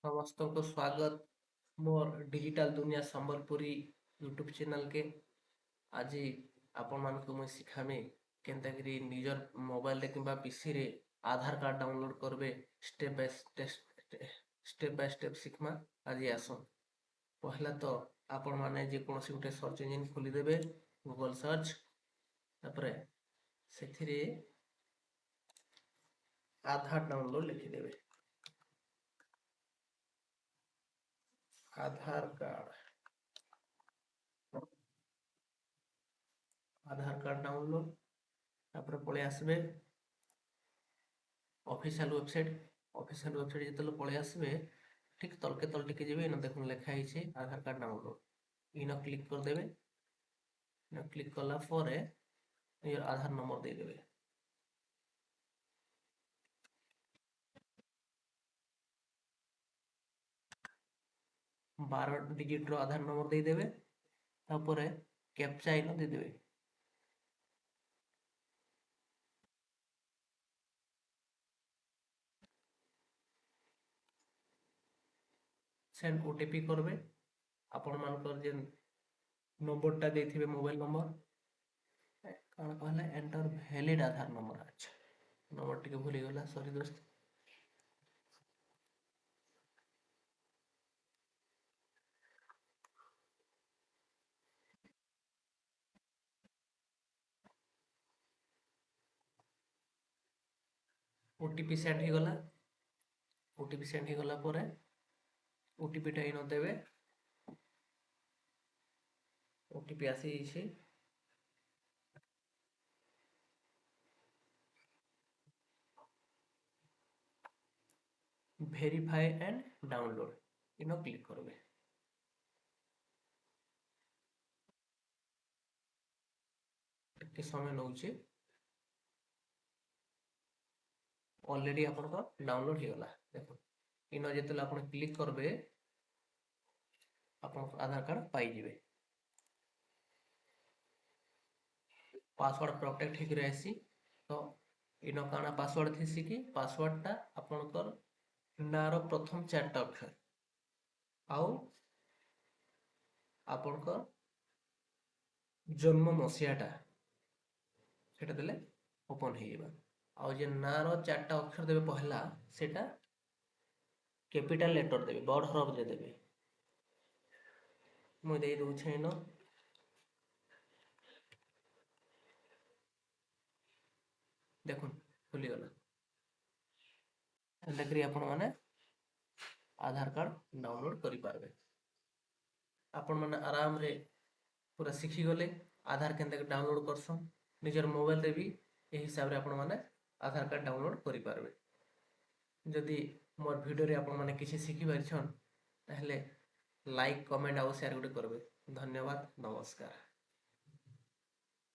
ସମସ୍ତଙ୍କୁ ସ୍ୱାଗତ ମୋର ଡିଜିଟାଲ ଦୁନିଆ ସମ୍ବଲପୁରୀ ୟୁଟ୍ୟୁବ ଚେନାଲ के ଆଜି ଆପଣମାନଙ୍କୁ ମୁଁ ଶିଖାମି କେନ୍ତାକରି ନିଜର ମୋବାଇଲରେ କିମ୍ବା ପିସିରେ ଆଧାର କାର୍ଡ ଡାଉନଲୋଡ କରିବେ ଷ୍ଟେପ ବାଇ ଷ୍ଟେପ ଶିଖମା। ଆଜି ଆସ ପହଲା ତ ଆପଣ ମାନେ ଯେକୌଣସି ଗୋଟେ ସର୍ଚ୍ଚ ଇଞ୍ଜିନ ଖୋଲିଦେବେ ଗୁଗଲ ସର୍ଚ୍ଚ ତାପରେ ସେଥିରେ ଆଧାର ଡାଉନଲୋଡ ଲେଖିଦେବେ। आधार कार्ड डाउनलोड तापर पळे आसबे ऑफिशियल वेबसाइट जेतले पळे आसबे ठीक तलके तल टिके जेबे न देखुन लेखा हिचे आधार कार्ड डाउनलोड इनो क्लिक कर देबे। इनो क्लिक करला परे ये आधार नंबर दे देबे। 12 डिजिट रो आधार नंबर दे देबे तापरे कैप्चा इनो दे देबे। सेंड ओटीपी करबे आपण मानकर जे नंबरटा देथिबे मोबाइल नंबर काण कहले एंटर वैलिड आधार नंबर। अच्छा नंबर टिके भूली गला सॉरी दोस्त। ओटीपी सेंड हो गला। ओटीपी सेंड हो गला परे ओटीपी टा इनो देबे। ओटीपी आसी छै verify and download Eno click करबे। के समय नउचे ऑलरेडी आपन डाउनलोड हो गला। देखो इनो जेतले आपन क्लिक करबे आपन आधार कार्ड पाई जिवे। पासवर्ड प्रोटेक्ट ठीक रहसी तो इनो काना पासवर्ड थेसी कि पासवर्ड टा आपनकर नारो प्रथम 4टा अक्षर आउ आपनकर जन्म मसियाटा सेटा देले ओपन हो जेबा। आउ जे नारो 4टा अक्षर देबे पहला सेटा कैपिटल लेटर देबे बड़ हरफ दे देबे। मु दे दउ छैनो देखुन खुली गला। देखरी आपण माने आधार कार्ड डाउनलोड करि पारबे। आपण माने आराम रे पूरा सीखी गले आधार केनते डाउनलोड करसन निजर मोबाइल रे भी एही हिसाब रे आपण माने आधार कार्ड डाउनलोड करि पारबे। जदि मोर वीडियो रे आपण माने किछि सीखि पारिछन ताहले लाइक कमेंट और शेयर गुटे करबे। धन्यवाद नमस्कार।